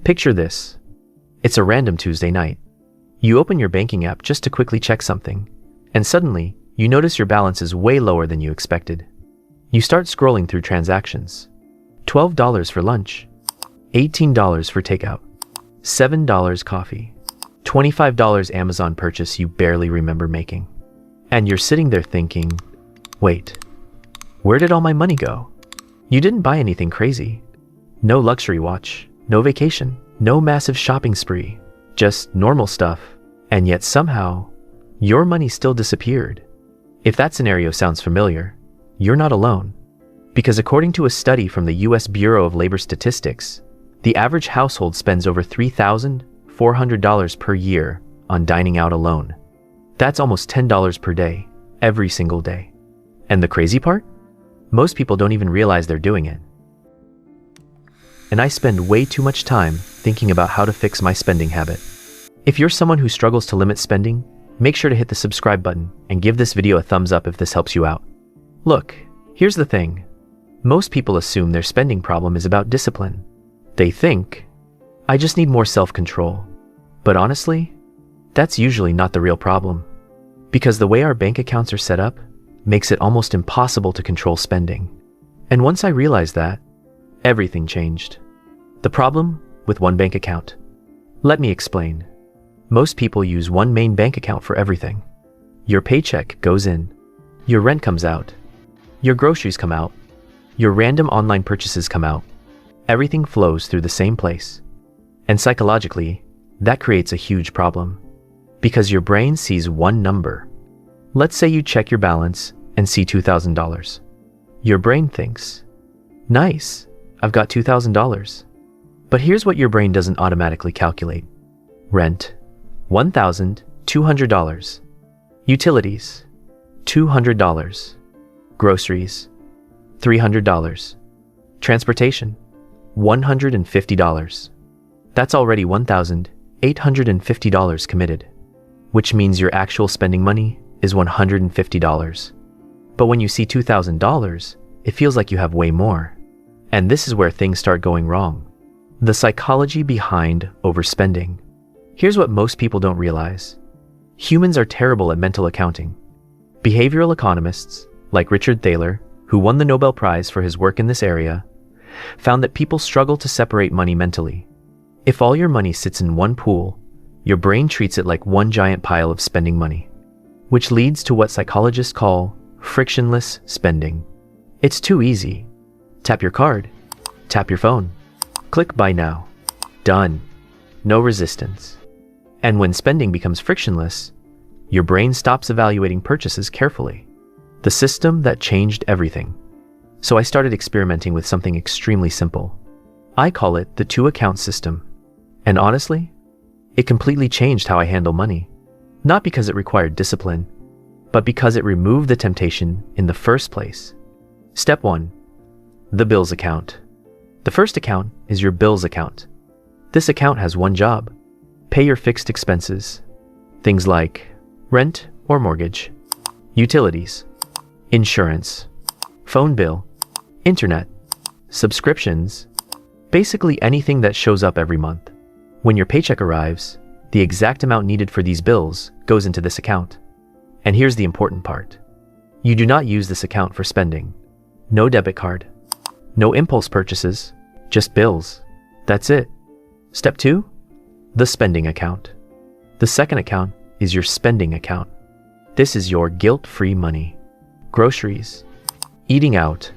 Picture this. It's a random Tuesday night. You open your banking app just to quickly check something, and suddenly, you notice your balance is way lower than you expected. You start scrolling through transactions. $12 for lunch, $18 for takeout, $7 coffee, $25 Amazon purchase you barely remember making. And you're sitting there thinking, wait, where did all my money go? You didn't buy anything crazy. No luxury watch, no vacation, no massive shopping spree, just normal stuff. And yet somehow, your money still disappeared. If that scenario sounds familiar, you're not alone. Because according to a study from the US Bureau of Labor Statistics, the average household spends over $3,400 per year on dining out alone. That's almost $10 per day, every single day. And the crazy part? Most people don't even realize they're doing it. And I spend way too much time thinking about how to fix my spending habit. If you're someone who struggles to limit spending, make sure to hit the subscribe button and give this video a thumbs up if this helps you out. Look, here's the thing. Most people assume their spending problem is about discipline. They think, I just need more self-control. But honestly, that's usually not the real problem. Because the way our bank accounts are set up makes it almost impossible to control spending. And once I realized that, everything changed. The problem with one bank account. Let me explain. Most people use one main bank account for everything. Your paycheck goes in, your rent comes out, your groceries come out, your random online purchases come out. Everything flows through the same place. And psychologically, that creates a huge problem. Because your brain sees one number. Let's say you check your balance and see $2,000. Your brain thinks, nice, I've got $2,000. But here's what your brain doesn't automatically calculate. Rent, $1,200. Utilities, $200. Groceries, $300. Transportation, $150. That's already $1,850 committed, which means your actual spending money is $150. But when you see $2,000, it feels like you have way more. And this is where things start going wrong. The psychology behind overspending. Here's what most people don't realize. Humans are terrible at mental accounting. Behavioral economists, like Richard Thaler, who won the Nobel Prize for his work in this area, found that people struggle to separate money mentally. If all your money sits in one pool, your brain treats it like one giant pile of spending money, which leads to what psychologists call frictionless spending. It's too easy. Tap your card, tap your phone, click buy now, done. No resistance. And when spending becomes frictionless, your brain stops evaluating purchases carefully. The system that changed everything. So I started experimenting with something extremely simple. I call it the two-account system. And honestly, it completely changed how I handle money. Not because it required discipline, but because it removed the temptation in the first place. Step 1. The bills account. The first account is your bills account. This account has one job. Pay your fixed expenses. Things like rent or mortgage, utilities, insurance, phone bill, internet, subscriptions, basically anything that shows up every month. When your paycheck arrives, the exact amount needed for these bills goes into this account. And here's the important part. You do not use this account for spending. No debit card. No impulse purchases. Just bills. That's it. Step 2. The spending account. The second account is your spending account. This is your guilt-free money. Groceries, eating out,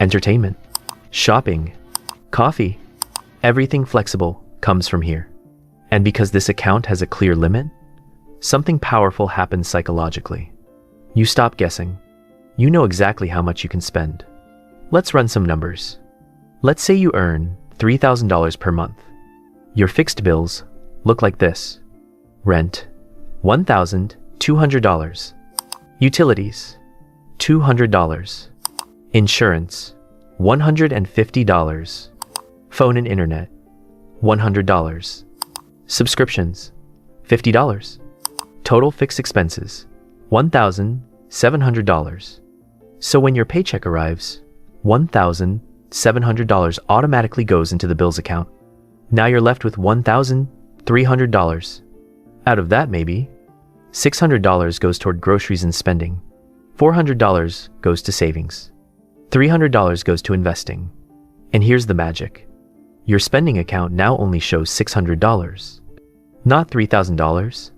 entertainment, shopping, coffee, everything flexible comes from here. And because this account has a clear limit, something powerful happens psychologically. You stop guessing. You know exactly how much you can spend. Let's run some numbers. Let's say you earn $3,000 per month. Your fixed bills look like this. Rent, $1,200. Utilities, $200. Insurance, $150. Phone and internet, $100. Subscriptions, $50. Total fixed expenses, $1,700. So when your paycheck arrives, $1,700 automatically goes into the bills account. Now you're left with $1,300. Out of that, maybe $600 goes toward groceries and spending, $400 goes to savings, $300 goes to investing. And here's the magic. Your spending account now only shows $600. Not $3,000,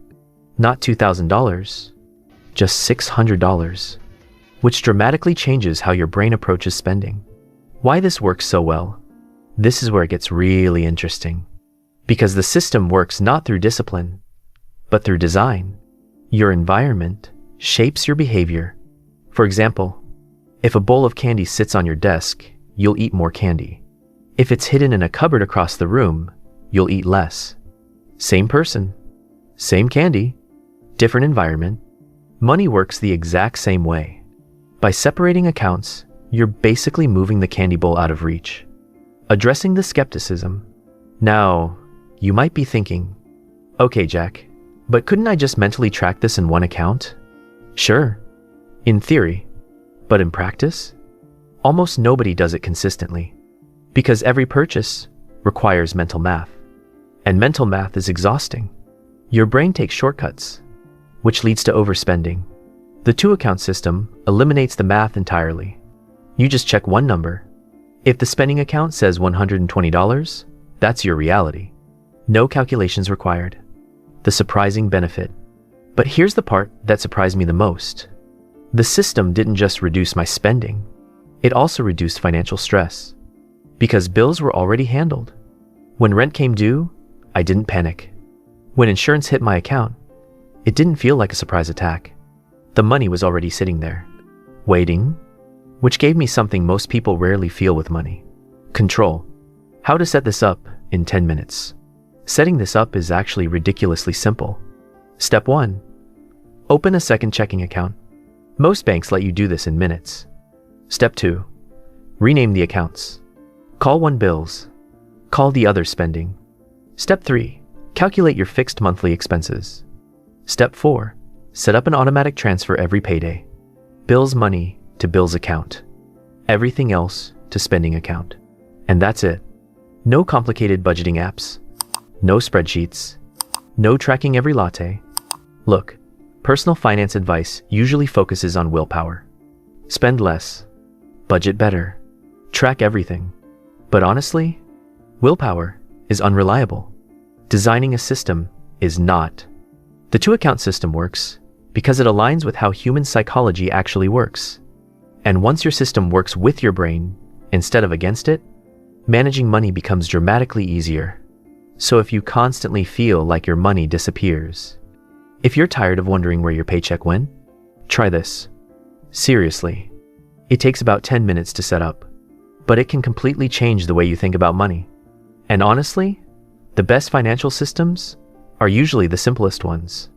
not $2,000, just $600, which dramatically changes how your brain approaches spending. Why this works so well? This is where it gets really interesting. Because the system works not through discipline, but through design. Your environment shapes your behavior. For example, if a bowl of candy sits on your desk, you'll eat more candy. If it's hidden in a cupboard across the room, you'll eat less. Same person, same candy, different environment. Money works the exact same way. By separating accounts, you're basically moving the candy bowl out of reach. Addressing the skepticism. Now, you might be thinking, okay, Jack, but couldn't I just mentally track this in one account? Sure, in theory, but in practice, almost nobody does it consistently. Because every purchase requires mental math. And mental math is exhausting. Your brain takes shortcuts, which leads to overspending. The two-account system eliminates the math entirely. You just check one number. If the spending account says $120, that's your reality. No calculations required. The surprising benefit. But here's the part that surprised me the most. The system didn't just reduce my spending, it also reduced financial stress. Because bills were already handled. When rent came due, I didn't panic. When insurance hit my account, it didn't feel like a surprise attack. The money was already sitting there, waiting, which gave me something most people rarely feel with money. Control. How to set this up in 10 minutes. Setting this up is actually ridiculously simple. Step 1. Open a second checking account. Most banks let you do this in minutes. Step 2. Rename the accounts. Call one bills. Call the other spending. Step 3. Calculate your fixed monthly expenses. Step 4. Set up an automatic transfer every payday. Bills money to bills account. Everything else to spending account. And that's it. No complicated budgeting apps. No spreadsheets. No tracking every latte. Look, personal finance advice usually focuses on willpower. Spend less. Budget better. Track everything. But honestly, willpower is unreliable. Designing a system is not. The two-account system works because it aligns with how human psychology actually works. And once your system works with your brain instead of against it, managing money becomes dramatically easier. So if you constantly feel like your money disappears, if you're tired of wondering where your paycheck went, try this. Seriously, it takes about 10 minutes to set up, but it can completely change the way you think about money. And honestly, the best financial systems are usually the simplest ones.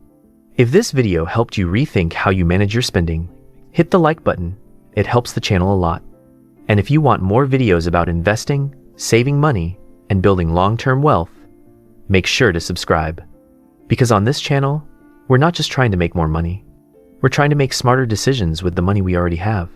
If this video helped you rethink how you manage your spending, hit the like button. It helps the channel a lot. And if you want more videos about investing, saving money, and building long-term wealth, make sure to subscribe. Because on this channel, we're not just trying to make more money. We're trying to make smarter decisions with the money we already have.